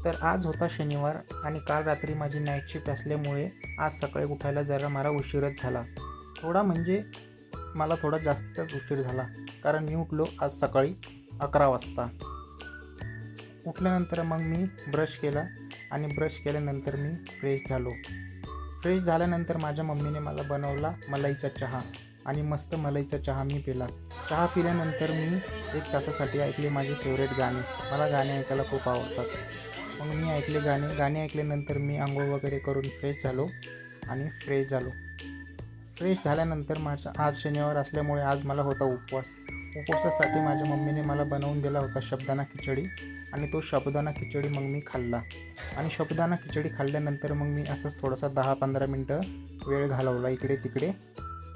तर आज होता शनिवार आणि काल रात्री माझी नाईट शिफ्ट असल्यामुळे आज सकाळी उठायला जरा मला उशीरच झाला. थोडा म्हणजे मला थोडा जास्तीचाच उशीर झाला, कारण मी उठलो आज सकाळी 11 वाजता. उठल्यानंतर मग मी ब्रश केला आणि ब्रश केल्यानंतर मी फ्रेश झालो. फ्रेश झाल्यानंतर माझ्या मम्मीने मला बनवला मलाईचा चहा आणि मस्त मलाईचा चहा मी पिला. चहा पिल्यानंतर मी 1 तासासाठी ऐकले माझे फेवरेट गाणे. मला गाणे ऐकायला खूप आवडतात. मग मी ऐकले गाणे ऐकल्यानंतर मी अंघोळ वगैरे करून फ्रेश झालो आणि फ्रेश झालो. फ्रेश झाल्यानंतर आज शनिवार असल्यामुळे आज मला होता उपवास. उपवासासाठी माझ्या मम्मीने मला बनवून दिला होता साबुदाणा खिचडी आणि तो साबुदाणा खिचडी मग मी खाल्ला. आणि साबुदाणा खिचडी खाल्ल्यानंतर मग मी असंच थोडासा 10-15 मिनटं वेळ घालवला इकडे तिकडे.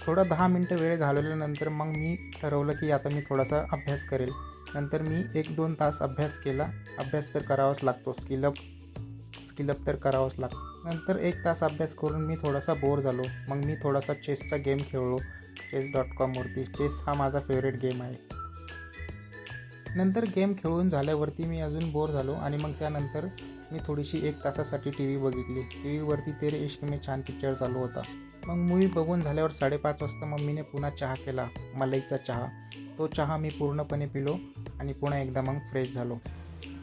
थोडा 10 मिनटं वेळ घालवल्यानंतर मग मी ठरवलं की आता मी थोडासा अभ्यास करेल. नंतर मी 1-2 तास अभ्यास केला. अभ्यास तर करावाच लागतो, स्किलअप तर करावंच लागतं. नंतर 1 तास अभ्यास करून मी थोडासा बोर झालो. मग मी थोडासा चेसचा गेम खेळलो chess.com वरती. चेस हा माझा फेवरेट गेम आहे. नंतर गेम खेळून झाल्यावरती मी अजून बोर झालो आणि मग त्यानंतर मी थोडीशी 1 तासासाठी टी व्ही बघितली. टी व्हीवरती तेरे इश्क में छान पिक्चर चालू होता. मग मूवी बघून झाल्यावर 5:30 वाजता मम्मीने पुन्हा चहा केला, मलाईचा चहा. तो चहा मी पूर्णपणे पिलो आणि पुन्हा एकदा मग फ्रेश झालो.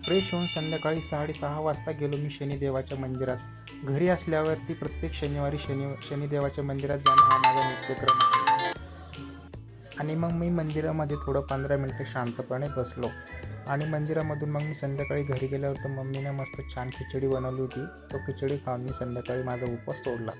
फ्रेश होऊन संध्याकाळी 6:30 वाजता गेलो मी शनिदेवाच्या मंदिरात. घरी असल्यावरती प्रत्येक शनिवारी शनिदेवाच्या मंदिरात जाणं हा माझा नित्यक्रम आहे. आणि मग मी मंदिरामध्ये थोडं 15 मिनटं शांतपणे बसलो आणि मंदिरामधून मग मी संध्याकाळी घरी गेल्यावर तर मम्मीने मस्त छान खिचडी बनवली होती. तो खिचडी खाऊन मी संध्याकाळी माझा उपवास तोडला.